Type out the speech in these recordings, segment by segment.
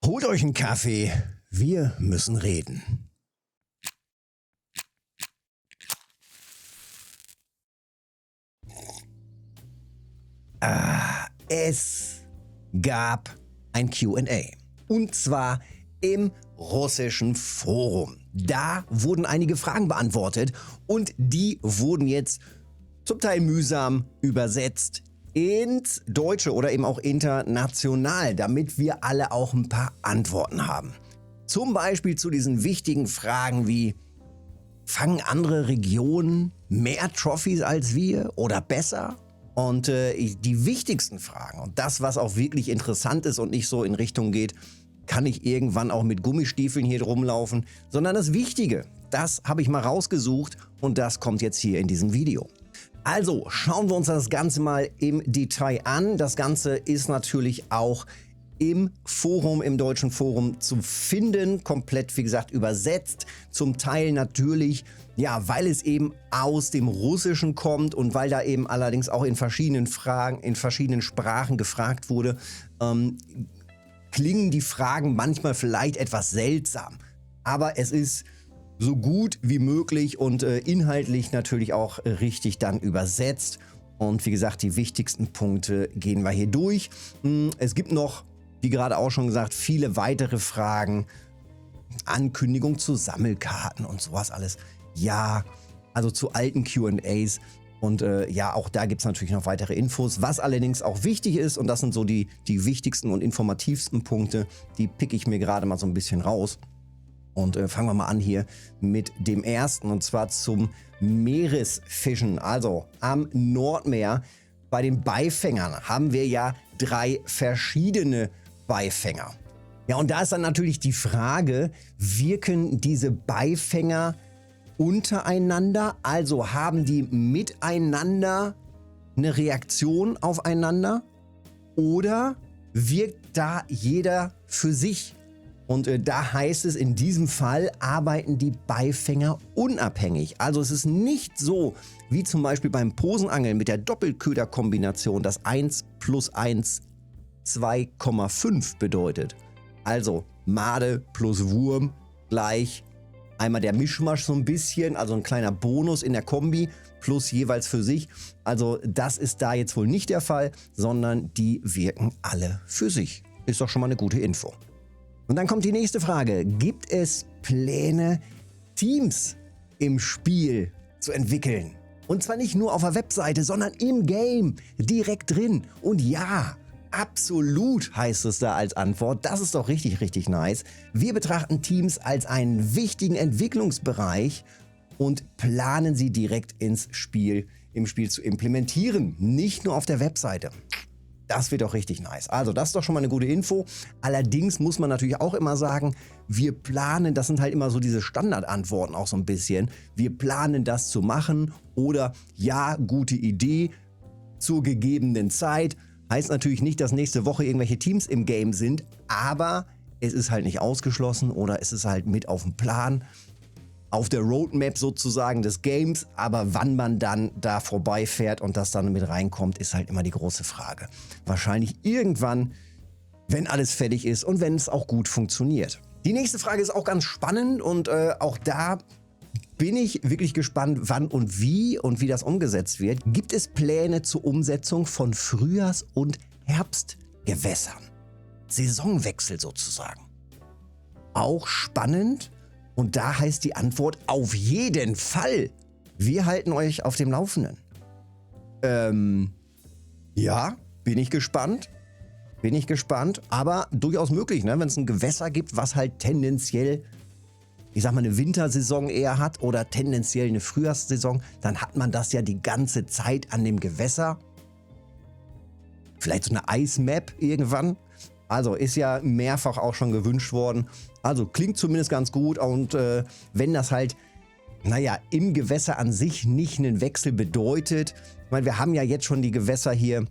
Holt euch einen Kaffee, wir müssen reden. Es gab ein Q&A. Und zwar im russischen Forum. Da wurden einige Fragen beantwortet und die wurden jetzt zum Teil mühsam übersetzt ins Deutsche oder eben auch international, damit wir alle auch ein paar Antworten haben. Zum Beispiel zu diesen wichtigen Fragen wie: Fangen andere Regionen mehr Trophys als wir oder besser? Und die wichtigsten Fragen und das, was auch wirklich interessant ist und nicht so in Richtung geht, kann ich irgendwann auch mit Gummistiefeln hier rumlaufen, sondern das Wichtige, das habe ich mal rausgesucht und das kommt jetzt hier in diesem Video. Also schauen wir uns das Ganze mal im Detail an. Das Ganze ist natürlich auch im Forum, im deutschen Forum zu finden, komplett wie gesagt übersetzt, zum Teil natürlich, ja, weil es eben aus dem Russischen kommt und weil da eben allerdings auch in verschiedenen Fragen, in verschiedenen Sprachen gefragt wurde, klingen die Fragen manchmal vielleicht etwas seltsam, aber es ist so gut wie möglich und inhaltlich natürlich auch richtig dann übersetzt. Und wie gesagt, die wichtigsten Punkte gehen wir hier durch. Es gibt noch, wie gerade auch schon gesagt, viele weitere Fragen. Ankündigung zu Sammelkarten und sowas alles. Ja, also zu alten Q&As. Und ja, auch da gibt es natürlich noch weitere Infos. Was allerdings auch wichtig ist, und das sind so die wichtigsten und informativsten Punkte, die picke ich mir gerade mal so ein bisschen raus. Und fangen wir mal an hier mit dem ersten, und zwar zum Meeresfischen. Also am Nordmeer bei den Beifängern haben wir ja 3 verschiedene Beifänger. Ja, und da ist dann natürlich die Frage, wirken diese Beifänger untereinander? Also haben die miteinander eine Reaktion aufeinander? Oder wirkt da jeder für sich? Und da heißt es, in diesem Fall arbeiten die Beifänger unabhängig. Also es ist nicht so, wie zum Beispiel beim Posenangeln mit der Doppelköderkombination, dass 1 plus 1 2,5 bedeutet. Also Made plus Wurm gleich einmal der Mischmasch so ein bisschen, also ein kleiner Bonus in der Kombi plus jeweils für sich. Also das ist da jetzt wohl nicht der Fall, sondern die wirken alle für sich. Ist doch schon mal eine gute Info. Und dann kommt die nächste Frage. Gibt es Pläne, Teams im Spiel zu entwickeln? Und zwar nicht nur auf der Webseite, sondern im Game, direkt drin. Und ja, absolut heißt es da als Antwort. Das ist doch richtig, richtig nice. Wir betrachten Teams als einen wichtigen Entwicklungsbereich und planen sie direkt im Spiel zu implementieren. Nicht nur auf der Webseite. Das wird doch richtig nice. Also das ist doch schon mal eine gute Info. Allerdings muss man natürlich auch immer sagen, wir planen, das sind halt immer so diese Standardantworten auch so ein bisschen. Wir planen das zu machen oder ja, gute Idee zur gegebenen Zeit. Heißt natürlich nicht, dass nächste Woche irgendwelche Teams im Game sind, aber es ist halt nicht ausgeschlossen oder es ist halt mit auf dem Plan, auf der Roadmap sozusagen des Games, aber wann man dann da vorbeifährt und das dann mit reinkommt, ist halt immer die große Frage. Wahrscheinlich irgendwann, wenn alles fertig ist und wenn es auch gut funktioniert. Die nächste Frage ist auch ganz spannend und auch da bin ich wirklich gespannt, wann und wie das umgesetzt wird. Gibt es Pläne zur Umsetzung von Frühjahrs- und Herbstgewässern? Saisonwechsel sozusagen. Auch spannend. Und da heißt die Antwort auf jeden Fall. Wir halten euch auf dem Laufenden. Ja, bin ich gespannt. Aber durchaus möglich, ne? Wenn es ein Gewässer gibt, was halt tendenziell, ich sag mal, eine Wintersaison eher hat oder tendenziell eine Frühjahrssaison, dann hat man das ja die ganze Zeit an dem Gewässer. Vielleicht so eine Eismap irgendwann. Also ist ja mehrfach auch schon gewünscht worden. Also klingt zumindest ganz gut und wenn das halt, naja, im Gewässer an sich nicht einen Wechsel bedeutet, ich meine, wir haben ja jetzt schon die Gewässer hier,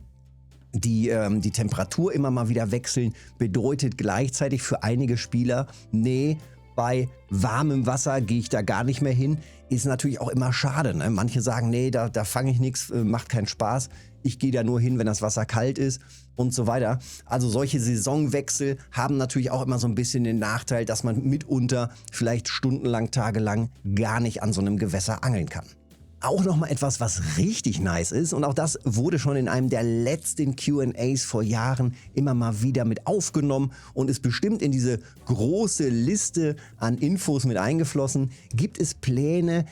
die Temperatur immer mal wieder wechseln, bedeutet gleichzeitig für einige Spieler, nee, bei warmem Wasser gehe ich da gar nicht mehr hin, ist natürlich auch immer schade. Ne? Manche sagen, nee, da fange ich nichts, macht keinen Spaß. ich gehe da nur hin, wenn das Wasser kalt ist und so weiter. Also solche Saisonwechsel haben natürlich auch immer so ein bisschen den Nachteil, dass man mitunter vielleicht stundenlang, tagelang gar nicht an so einem Gewässer angeln kann. Auch nochmal etwas, was richtig nice ist, und auch das wurde schon in einem der letzten Q&As vor Jahren immer mal wieder mit aufgenommen und ist bestimmt in diese große Liste an Infos mit eingeflossen, gibt es Pläne,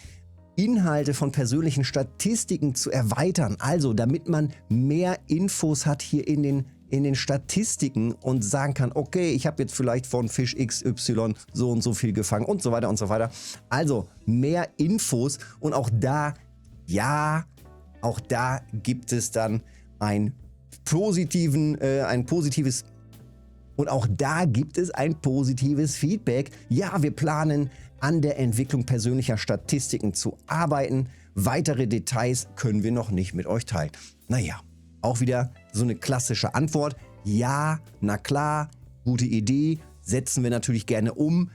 Inhalte von persönlichen Statistiken zu erweitern. Also damit man mehr Infos hat hier in den Statistiken und sagen kann, okay, ich habe jetzt vielleicht von Fisch XY so und so viel gefangen und so weiter und so weiter. Also mehr Infos, und auch da, ja, auch da gibt es dann ein positives Feedback. Ja, wir planen an der Entwicklung persönlicher Statistiken zu arbeiten. Weitere Details können wir noch nicht mit euch teilen. Naja, auch wieder so eine klassische Antwort. Ja, na klar, gute Idee, setzen wir natürlich gerne um,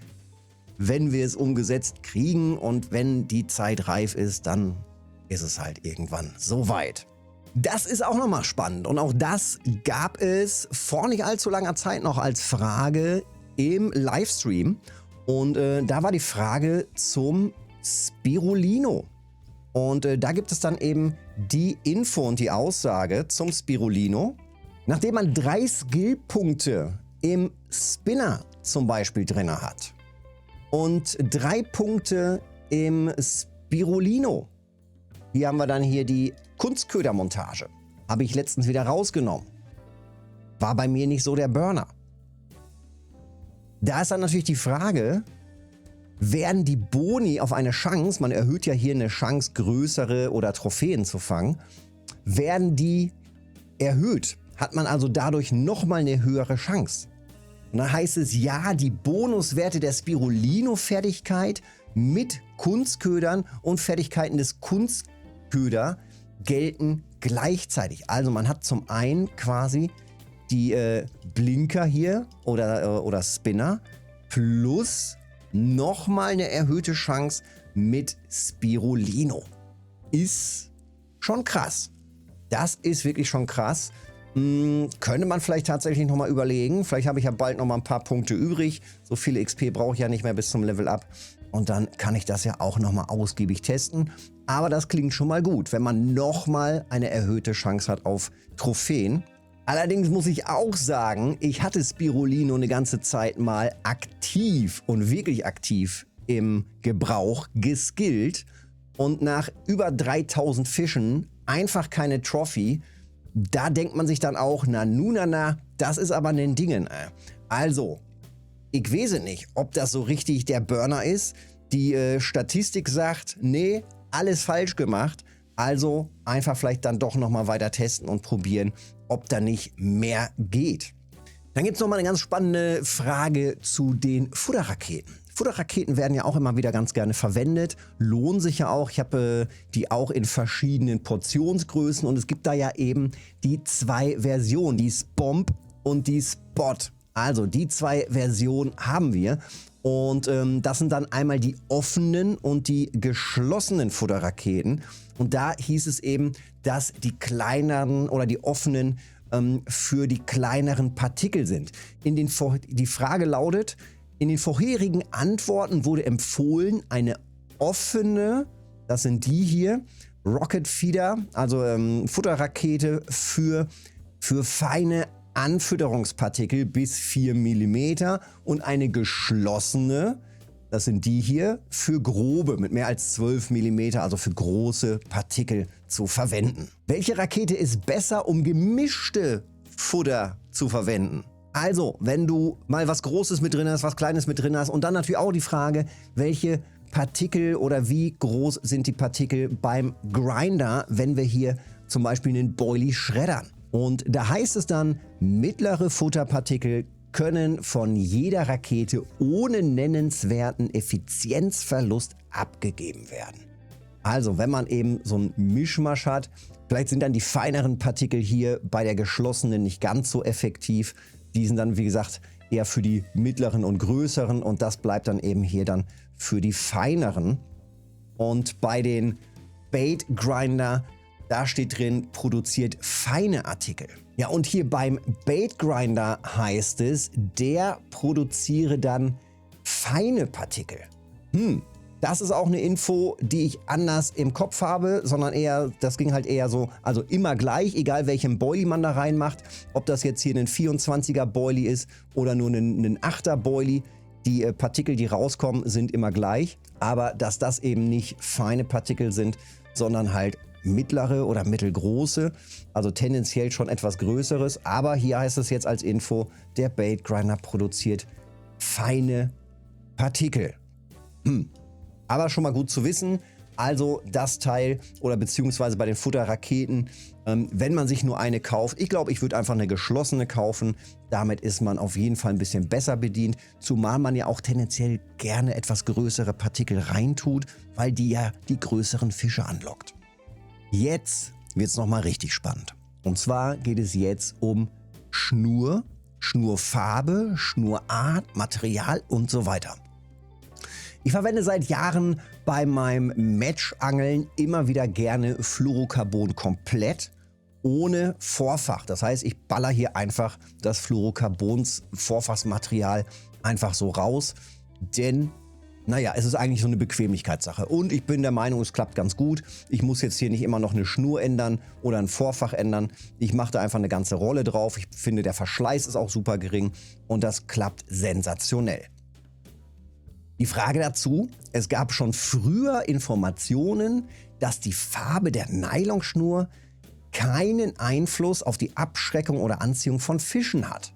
wenn wir es umgesetzt kriegen, und wenn die Zeit reif ist, dann ist es halt irgendwann soweit. Das ist auch nochmal spannend, und auch das gab es vor nicht allzu langer Zeit noch als Frage im Livestream, und da war die Frage zum Spirulino. Und da gibt es dann eben die Info und die Aussage zum Spirulino. Nachdem man 3 Skillpunkte im Spinner zum Beispiel drin hat und 3 Punkte im Spirulino, hier haben wir dann hier die Kunstködermontage. Habe ich letztens wieder rausgenommen. War bei mir nicht so der Burner. Da ist dann natürlich die Frage, werden die Boni auf eine Chance, man erhöht ja hier eine Chance, größere oder Trophäen zu fangen, werden die erhöht? Hat man also dadurch nochmal eine höhere Chance? Und dann heißt es, ja, die Bonuswerte der Spirulino-Fertigkeit mit Kunstködern und Fertigkeiten des Kunstköder gelten gleichzeitig. Also man hat zum einen quasi die Blinker hier oder Spinner plus nochmal eine erhöhte Chance mit Spirulino. Ist schon krass. Das ist wirklich schon krass. Könnte man vielleicht tatsächlich nochmal überlegen. Vielleicht habe ich ja bald nochmal ein paar Punkte übrig. So viele XP brauche ich ja nicht mehr bis zum Level Up. Und dann kann ich das ja auch nochmal ausgiebig testen. Aber das klingt schon mal gut, wenn man nochmal eine erhöhte Chance hat auf Trophäen. Allerdings muss ich auch sagen, ich hatte Spirulino eine ganze Zeit mal aktiv und wirklich aktiv im Gebrauch geskillt. Und nach über 3000 Fischen einfach keine Trophy. Da denkt man sich dann auch, na, das ist aber ein Dingen. Also, ich weiß nicht, ob das so richtig der Burner ist. Die Statistik sagt, nee, alles falsch gemacht. Also einfach vielleicht dann doch nochmal weiter testen und probieren, ob da nicht mehr geht. Dann gibt es nochmal eine ganz spannende Frage zu den Futterraketen. Futterraketen werden ja auch immer wieder ganz gerne verwendet, lohnen sich ja auch. Ich habe die auch in verschiedenen Portionsgrößen, und es gibt da ja eben die 2 Versionen, die Spomp und die Spot. Also die 2 Versionen haben wir, und das sind dann einmal die offenen und die geschlossenen Futterraketen. Und da hieß es eben, dass die kleineren oder die offenen für die kleineren Partikel sind. Die Frage lautet, in den vorherigen Antworten wurde empfohlen, eine offene, das sind die hier, Rocket Feeder, also Futterrakete für feine Anfütterungspartikel bis 4 mm, und eine geschlossene, das sind die hier, für grobe mit mehr als 12 mm, also für große Partikel zu verwenden. Welche Rakete ist besser, um gemischte Futter zu verwenden? Also, wenn du mal was Großes mit drin hast, was Kleines mit drin hast, und dann natürlich auch die Frage, welche Partikel oder wie groß sind die Partikel beim Grinder, wenn wir hier zum Beispiel einen Boilie schreddern. Und da heißt es dann, mittlere Futterpartikel können von jeder Rakete ohne nennenswerten Effizienzverlust abgegeben werden. Also, wenn man eben so einen Mischmasch hat, vielleicht sind dann die feineren Partikel hier bei der geschlossenen nicht ganz so effektiv. Die sind dann, wie gesagt, eher für die mittleren und größeren, und das bleibt dann eben hier dann für die feineren. Und bei den Bait Grinder Da steht drin, produziert feine Artikel. Ja, und hier beim Baitgrinder heißt es, der produziere dann feine Partikel. Das ist auch eine Info, die ich anders im Kopf habe, sondern eher, das ging halt eher so, also immer gleich, egal welchen Boilie man da reinmacht, ob das jetzt hier ein 24er Boilie ist oder nur ein 8er Boilie, die Partikel, die rauskommen, sind immer gleich, aber dass das eben nicht feine Partikel sind, sondern halt mittlere oder mittelgroße, also tendenziell schon etwas größeres, aber hier heißt es jetzt als Info, der Baitgrinder produziert feine Partikel. Aber schon mal gut zu wissen, also das Teil oder beziehungsweise bei den Futterraketen, wenn man sich nur eine kauft, ich glaube, ich würde einfach eine geschlossene kaufen, damit ist man auf jeden Fall ein bisschen besser bedient, zumal man ja auch tendenziell gerne etwas größere Partikel reintut, weil die ja die größeren Fische anlockt. Jetzt wird es nochmal richtig spannend. Und zwar geht es jetzt um Schnur, Schnurfarbe, Schnurart, Material und so weiter. Ich verwende seit Jahren bei meinem Matchangeln immer wieder gerne Fluorocarbon komplett ohne Vorfach. Das heißt, ich baller hier einfach das Fluorocarbons Vorfachsmaterial einfach so raus, denn naja, es ist eigentlich so eine Bequemlichkeitssache und ich bin der Meinung, es klappt ganz gut. Ich muss jetzt hier nicht immer noch eine Schnur ändern oder ein Vorfach ändern. Ich mache da einfach eine ganze Rolle drauf. Ich finde, der Verschleiß ist auch super gering und das klappt sensationell. Die Frage dazu, es gab schon früher Informationen, dass die Farbe der Nylonschnur keinen Einfluss auf die Abschreckung oder Anziehung von Fischen hat.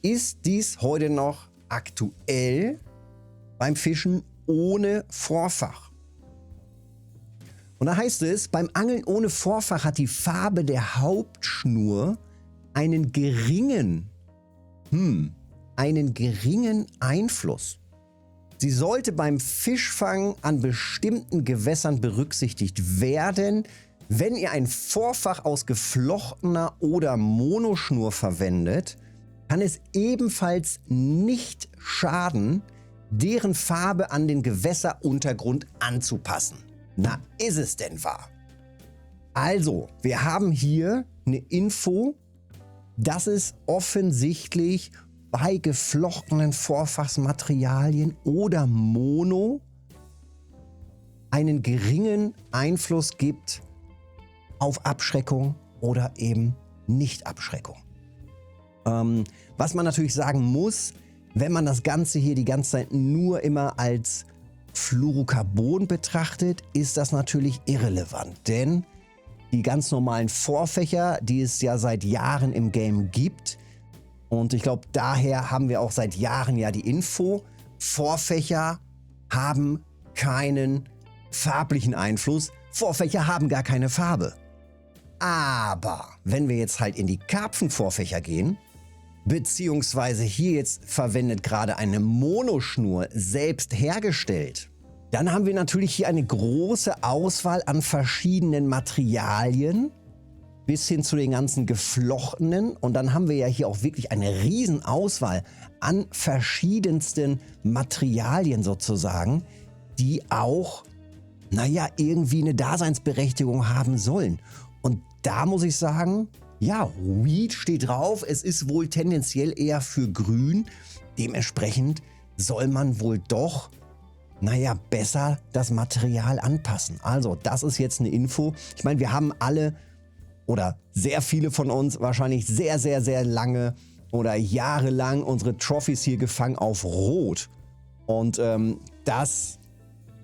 Ist dies heute noch aktuell beim Fischen ohne Vorfach? Und da heißt es, beim Angeln ohne Vorfach hat die Farbe der Hauptschnur einen geringen Einfluss. Sie sollte beim Fischfang an bestimmten Gewässern berücksichtigt werden. Wenn ihr ein Vorfach aus geflochtener oder Monoschnur verwendet, kann es ebenfalls nicht schaden, deren Farbe an den Gewässeruntergrund anzupassen. Na, ist es denn wahr? Also, wir haben hier eine Info, dass es offensichtlich bei geflochtenen Vorfachsmaterialien oder Mono einen geringen Einfluss gibt auf Abschreckung oder eben Nicht-Abschreckung. Was man natürlich sagen muss, wenn man das Ganze hier die ganze Zeit nur immer als Fluorocarbon betrachtet, ist das natürlich irrelevant, denn die ganz normalen Vorfächer, die es ja seit Jahren im Game gibt, und ich glaube, daher haben wir auch seit Jahren ja die Info, Vorfächer haben keinen farblichen Einfluss, Vorfächer haben gar keine Farbe. Aber wenn wir jetzt halt in die Karpfenvorfächer gehen, beziehungsweise hier jetzt verwendet gerade eine Monoschnur selbst hergestellt, dann haben wir natürlich hier eine große Auswahl an verschiedenen Materialien bis hin zu den ganzen geflochtenen und dann haben wir ja hier auch wirklich eine riesen Auswahl an verschiedensten Materialien sozusagen, die auch, naja, irgendwie eine Daseinsberechtigung haben sollen. Und da muss ich sagen, ja, Weed steht drauf, es ist wohl tendenziell eher für grün. Dementsprechend soll man wohl doch, naja, besser das Material anpassen. Also, das ist jetzt eine Info. Ich meine, wir haben alle oder sehr viele von uns wahrscheinlich sehr, sehr, sehr lange oder jahrelang unsere Trophies hier gefangen auf Rot. Und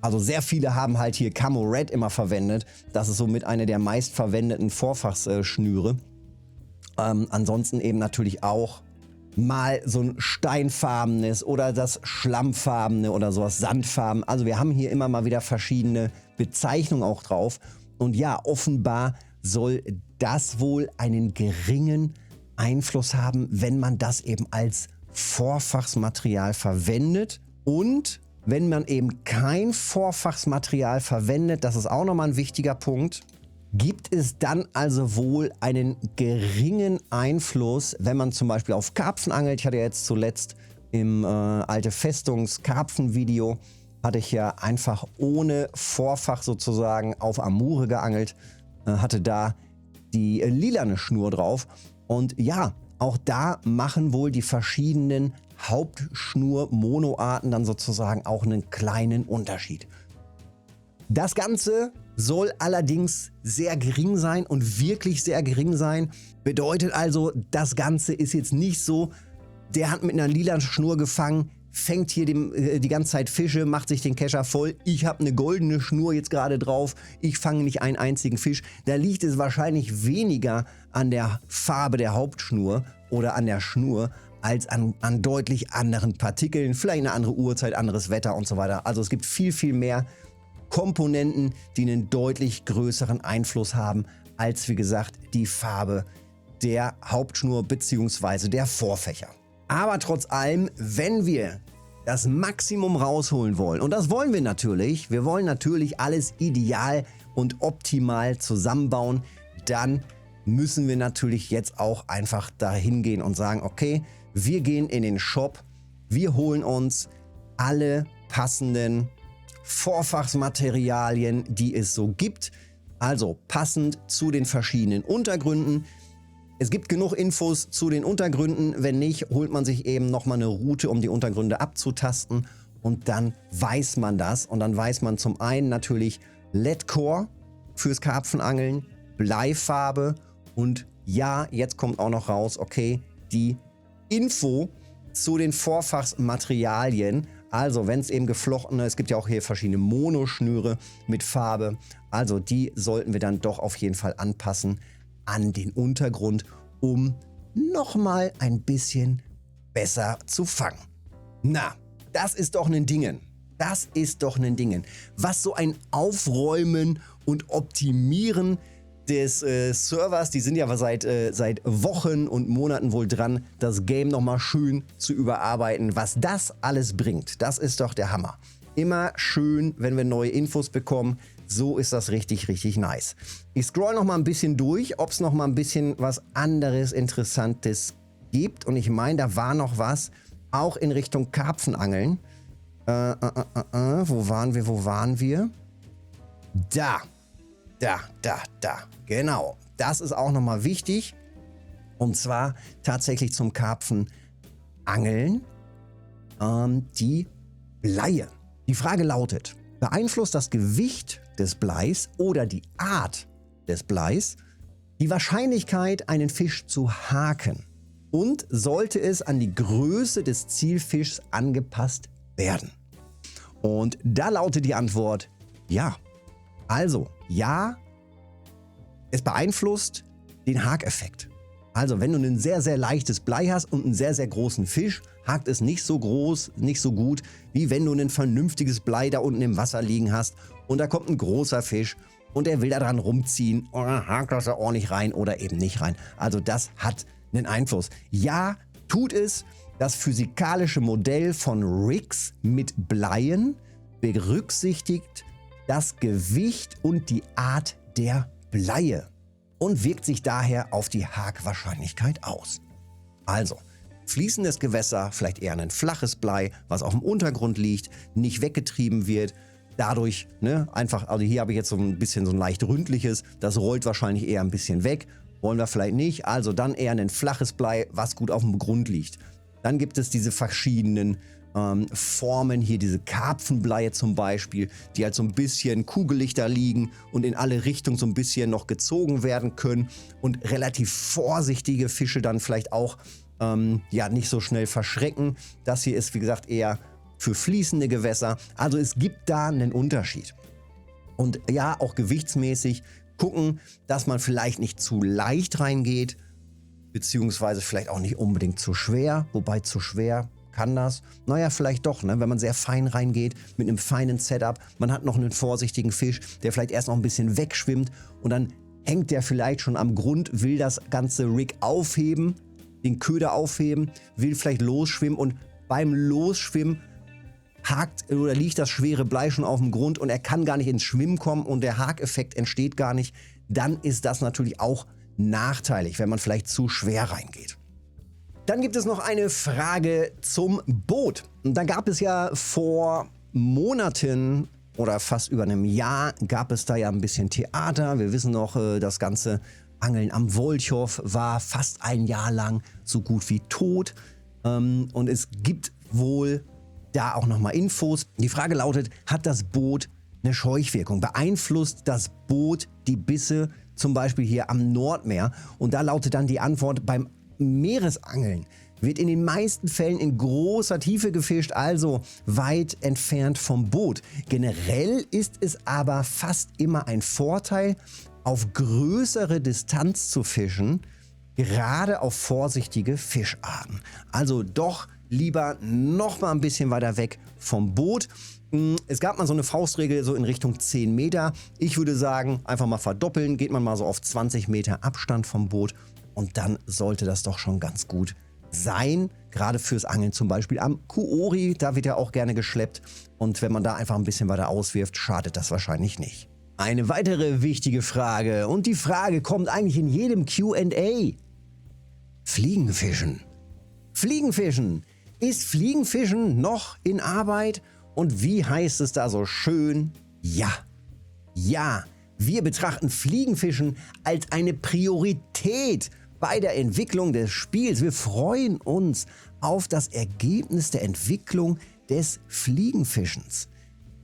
also sehr viele haben halt hier Camo Red immer verwendet. Das ist somit eine der meistverwendeten Vorfachsschnüre. Ansonsten eben natürlich auch mal so ein steinfarbenes oder das schlammfarbene oder sowas, Sandfarben. Also wir haben hier immer mal wieder verschiedene Bezeichnungen auch drauf. Und ja, offenbar soll das wohl einen geringen Einfluss haben, wenn man das eben als Vorfachsmaterial verwendet. Und wenn man eben kein Vorfachsmaterial verwendet, das ist auch nochmal ein wichtiger Punkt, gibt es dann also wohl einen geringen Einfluss, wenn man zum Beispiel auf Karpfen angelt. Ich hatte ja jetzt zuletzt im Alte Festungs-Karpfen-Video, hatte ich ja einfach ohne Vorfach sozusagen auf Amure geangelt. hatte da die lilane Schnur drauf. Und ja, auch da machen wohl die verschiedenen Hauptschnur-Monoarten dann sozusagen auch einen kleinen Unterschied. Das Ganze soll allerdings sehr gering sein und wirklich sehr gering sein. Bedeutet also, das Ganze ist jetzt nicht so, der hat mit einer lilanen Schnur gefangen, fängt hier die ganze Zeit Fische, macht sich den Kescher voll. Ich habe eine goldene Schnur jetzt gerade drauf, ich fange nicht einen einzigen Fisch. Da liegt es wahrscheinlich weniger an der Farbe der Hauptschnur oder an der Schnur, als an deutlich anderen Partikeln, vielleicht eine andere Uhrzeit, anderes Wetter und so weiter. Also es gibt viel, viel mehr Komponenten, die einen deutlich größeren Einfluss haben, als wie gesagt die Farbe der Hauptschnur bzw. der Vorfächer. Aber trotz allem, wenn wir das Maximum rausholen wollen, und das wollen wir wollen natürlich alles ideal und optimal zusammenbauen, dann müssen wir natürlich jetzt auch einfach dahin gehen und sagen, okay, wir gehen in den Shop, wir holen uns alle passenden Vorfachsmaterialien, die es so gibt, also passend zu den verschiedenen Untergründen. Es gibt genug Infos zu den Untergründen, wenn nicht, holt man sich eben nochmal eine Route, um die Untergründe abzutasten und dann weiß man das und dann weiß man zum einen natürlich Leadcore fürs Karpfenangeln, Bleifarbe und ja, jetzt kommt auch noch raus, okay, die Info zu den Vorfachsmaterialien. Also wenn es eben geflochtene, es gibt ja auch hier verschiedene Monoschnüre mit Farbe, also die sollten wir dann doch auf jeden Fall anpassen an den Untergrund, um nochmal ein bisschen besser zu fangen. Na, das ist doch ein Dingen. Das ist doch ein Dingen. Was so ein Aufräumen und Optimieren des Servers, die sind ja seit Wochen und Monaten wohl dran, das Game nochmal schön zu überarbeiten. Was das alles bringt, das ist doch der Hammer. Immer schön, wenn wir neue Infos bekommen. So ist das richtig, richtig nice. Ich scroll noch mal ein bisschen durch, ob es noch mal ein bisschen was anderes Interessantes gibt. Und ich meine, da war noch was, auch in Richtung Karpfenangeln. Wo waren wir? Da. Genau. Das ist auch noch mal wichtig. Und zwar tatsächlich zum Karpfenangeln. Die Bleie. Die Frage lautet, beeinflusst das Gewicht des Bleis oder die Art des Bleis die Wahrscheinlichkeit, einen Fisch zu haken? Und sollte es an die Größe des Zielfischs angepasst werden? Und da lautet die Antwort ja. Also ja, es beeinflusst den Hakeffekt. Also wenn du ein sehr, sehr leichtes Blei hast und einen sehr, sehr großen Fisch, hakt es nicht so groß, nicht so gut, wie wenn du ein vernünftiges Blei da unten im Wasser liegen hast und da kommt ein großer Fisch und der will da dran rumziehen und dann hakt das da ordentlich rein oder eben nicht rein. Also das hat einen Einfluss. Ja, tut es. Das physikalische Modell von Rigs mit Bleien berücksichtigt das Gewicht und die Art der Bleie und wirkt sich daher auf die Hakwahrscheinlichkeit aus. Also, fließendes Gewässer, vielleicht eher ein flaches Blei, was auf dem Untergrund liegt, nicht weggetrieben wird. Dadurch, einfach, also hier habe ich jetzt so ein bisschen so ein leicht ründliches, das rollt wahrscheinlich eher ein bisschen weg. Wollen wir vielleicht nicht, also dann eher ein flaches Blei, was gut auf dem Grund liegt. Dann gibt es diese verschiedenen Formen, hier diese Karpfenbleie zum Beispiel, die halt so ein bisschen kugelig da liegen und in alle Richtungen so ein bisschen noch gezogen werden können und relativ vorsichtige Fische dann vielleicht auch nicht so schnell verschrecken. Das hier ist, wie gesagt, eher für fließende Gewässer. Also es gibt da einen Unterschied. Und ja, auch gewichtsmäßig gucken, dass man vielleicht nicht zu leicht reingeht, beziehungsweise vielleicht auch nicht unbedingt zu schwer, wobei zu schwer kann das? Naja, vielleicht doch, wenn man sehr fein reingeht, mit einem feinen Setup. Man hat noch einen vorsichtigen Fisch, der vielleicht erst noch ein bisschen wegschwimmt und dann hängt der vielleicht schon am Grund, will das ganze Rig aufheben, den Köder aufheben, will vielleicht losschwimmen und beim Losschwimmen hakt oder liegt das schwere Blei schon auf dem Grund und er kann gar nicht ins Schwimmen kommen und der Hakeffekt entsteht gar nicht. Dann ist das natürlich auch nachteilig, wenn man vielleicht zu schwer reingeht. Dann gibt es noch eine Frage zum Boot. Und da gab es ja vor Monaten oder fast über einem Jahr gab es da ja ein bisschen Theater. Wir wissen noch, das ganze Angeln am Woltjow war fast ein Jahr lang so gut wie tot. Und es gibt wohl da auch nochmal Infos. Die Frage lautet, hat das Boot eine Scheuchwirkung? Beeinflusst das Boot die Bisse zum Beispiel hier am Nordmeer? Und da lautet dann die Antwort, beim Meeresangeln wird in den meisten Fällen in großer Tiefe gefischt, also weit entfernt vom Boot. Generell ist es aber fast immer ein Vorteil, auf größere Distanz zu fischen, gerade auf vorsichtige Fischarten. Also doch lieber noch mal ein bisschen weiter weg vom Boot. Es gab mal so eine Faustregel so in Richtung 10 Meter. Ich würde sagen, einfach mal verdoppeln, geht man mal so auf 20 Meter Abstand vom Boot und dann sollte das doch schon ganz gut sein. Gerade fürs Angeln zum Beispiel am Kuori, da wird ja auch gerne geschleppt und wenn man da einfach ein bisschen weiter auswirft, schadet das wahrscheinlich nicht. Eine weitere wichtige Frage und die Frage kommt eigentlich in jedem Q&A. Fliegenfischen. Fliegenfischen. Ist Fliegenfischen noch in Arbeit? Und wie heißt es da so schön? Ja. Ja, wir betrachten Fliegenfischen als eine Priorität bei der Entwicklung des Spiels. Wir freuen uns auf das Ergebnis der Entwicklung des Fliegenfischens,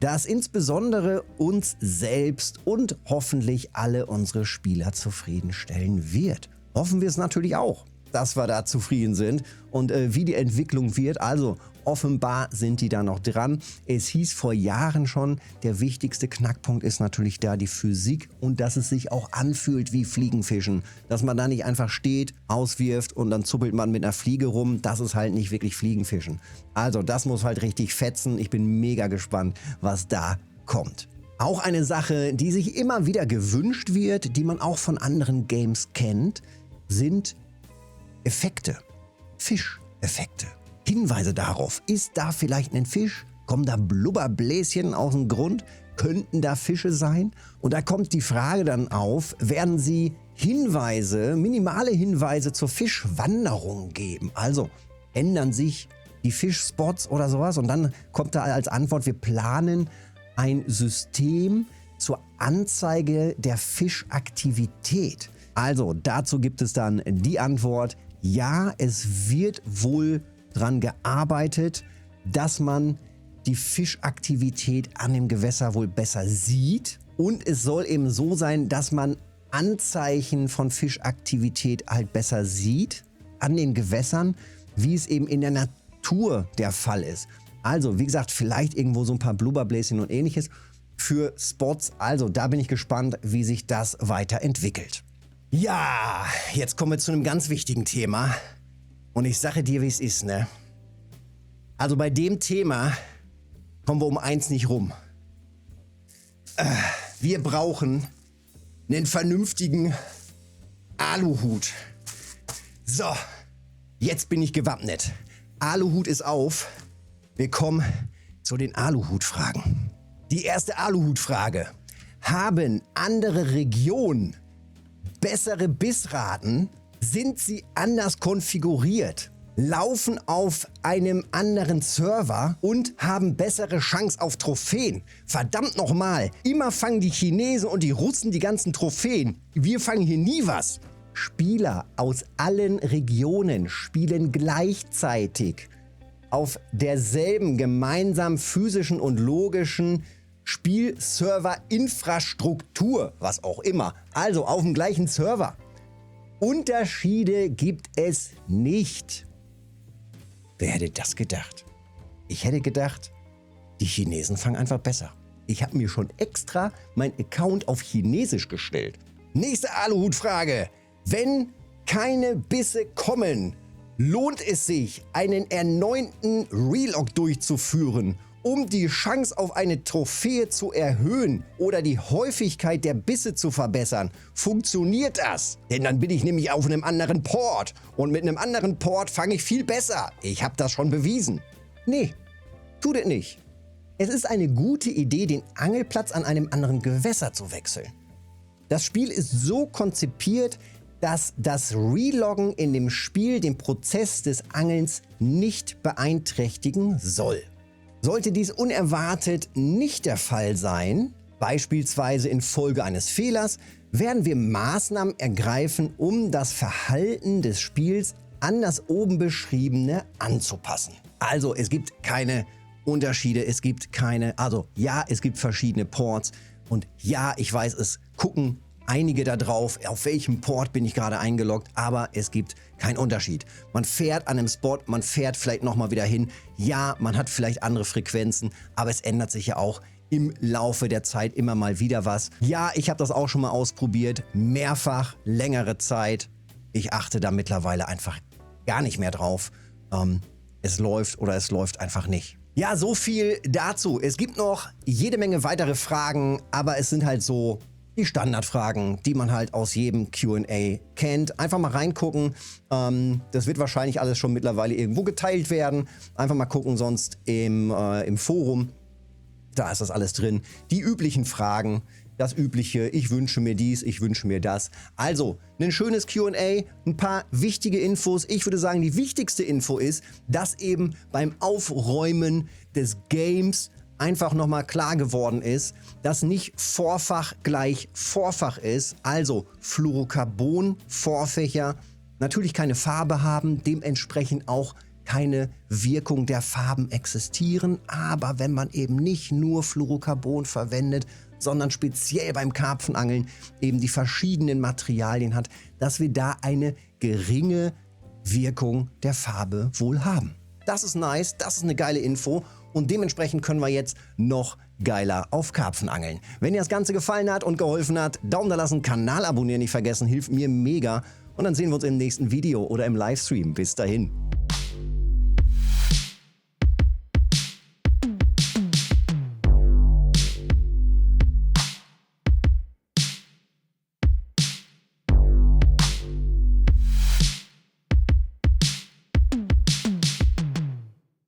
das insbesondere uns selbst und hoffentlich alle unsere Spieler zufriedenstellen wird. Hoffen wir es natürlich auch, dass wir da zufrieden sind und wie die Entwicklung wird. Also offenbar sind die da noch dran. Es hieß vor Jahren schon, der wichtigste Knackpunkt ist natürlich da die Physik und dass es sich auch anfühlt wie Fliegenfischen. Dass man da nicht einfach steht, auswirft und dann zuppelt man mit einer Fliege rum. Das ist halt nicht wirklich Fliegenfischen. Also das muss halt richtig fetzen. Ich bin mega gespannt, was da kommt. Auch eine Sache, die sich immer wieder gewünscht wird, die man auch von anderen Games kennt, sind Effekte, Fischeffekte. Hinweise darauf, ist da vielleicht ein Fisch? Kommen da Blubberbläschen aus dem Grund? Könnten da Fische sein? Und da kommt die Frage dann auf, werden sie Hinweise, minimale Hinweise zur Fischwanderung geben? Also ändern sich die Fischspots oder sowas? Und dann kommt da als Antwort, wir planen ein System zur Anzeige der Fischaktivität. Also dazu gibt es dann die Antwort, ja, es wird wohl dran gearbeitet, dass man die Fischaktivität an dem Gewässer wohl besser sieht. Und es soll eben so sein, dass man Anzeichen von Fischaktivität halt besser sieht an den Gewässern, wie es eben in der Natur der Fall ist. Also wie gesagt, vielleicht irgendwo so ein paar Blubberbläschen und ähnliches für Spots. Also da bin ich gespannt, wie sich das weiterentwickelt. Ja, jetzt kommen wir zu einem ganz wichtigen Thema. Und ich sage dir, wie es ist, ne? Also bei dem Thema kommen wir um eins nicht rum. Wir brauchen einen vernünftigen Aluhut. So, jetzt bin ich gewappnet. Aluhut ist auf. Wir kommen zu den Aluhutfragen. Die erste Aluhutfrage. Haben andere Regionen bessere Bissraten? Sind sie anders konfiguriert? Laufen auf einem anderen Server und haben bessere Chance auf Trophäen? Verdammt nochmal, immer fangen die Chinesen und die Russen die ganzen Trophäen. Wir fangen hier nie was. Spieler aus allen Regionen spielen gleichzeitig auf derselben gemeinsamen physischen und logischen Spielserver-Infrastruktur, was auch immer. Also auf dem gleichen Server. Unterschiede gibt es nicht. Wer hätte das gedacht? Ich hätte gedacht, die Chinesen fangen einfach besser. Ich habe mir schon extra mein Account auf Chinesisch gestellt. Nächste Aluhutfrage. Wenn keine Bisse kommen, lohnt es sich, einen erneuten Relog durchzuführen, um die Chance auf eine Trophäe zu erhöhen oder die Häufigkeit der Bisse zu verbessern? Funktioniert das? Denn dann bin ich nämlich auf einem anderen Port und mit einem anderen Port fange ich viel besser. Ich habe das schon bewiesen. Nee, tut es nicht. Es ist eine gute Idee, den Angelplatz an einem anderen Gewässer zu wechseln. Das Spiel ist so konzipiert, dass das Reloggen in dem Spiel den Prozess des Angelns nicht beeinträchtigen soll. Sollte dies unerwartet nicht der Fall sein, beispielsweise infolge eines Fehlers, werden wir Maßnahmen ergreifen, um das Verhalten des Spiels an das oben beschriebene anzupassen. Also es gibt keine Unterschiede, es gibt verschiedene Ports und ja, ich weiß, es gucken einige da drauf, auf welchem Port bin ich gerade eingeloggt, aber es gibt keinen Unterschied. Man fährt an einem Spot, man fährt vielleicht nochmal wieder hin. Ja, man hat vielleicht andere Frequenzen, aber es ändert sich ja auch im Laufe der Zeit immer mal wieder was. Ja, ich habe das auch schon mal ausprobiert, mehrfach, längere Zeit. Ich achte da mittlerweile einfach gar nicht mehr drauf. Es läuft oder es läuft einfach nicht. Ja, so viel dazu. Es gibt noch jede Menge weitere Fragen, aber es sind halt so die Standardfragen, die man halt aus jedem Q&A kennt. Einfach mal reingucken. Das wird wahrscheinlich alles schon mittlerweile irgendwo geteilt werden. Einfach mal gucken, sonst im Forum. Da ist das alles drin. Die üblichen Fragen, das übliche, ich wünsche mir dies, ich wünsche mir das. Also, ein schönes Q&A, ein paar wichtige Infos. Ich würde sagen, die wichtigste Info ist, dass eben beim Aufräumen des Games einfach nochmal klar geworden ist, dass nicht Vorfach gleich Vorfach ist. Also Fluorocarbon-Vorfächer natürlich keine Farbe haben, dementsprechend auch keine Wirkung der Farben existieren. Aber wenn man eben nicht nur Fluorocarbon verwendet, sondern speziell beim Karpfenangeln eben die verschiedenen Materialien hat, dass wir da eine geringe Wirkung der Farbe wohl haben. Das ist nice, das ist eine geile Info und dementsprechend können wir jetzt noch geiler auf Karpfen angeln. Wenn dir das Ganze gefallen hat und geholfen hat, Daumen da lassen, Kanal abonnieren nicht vergessen, hilft mir mega und dann sehen wir uns im nächsten Video oder im Livestream. Bis dahin.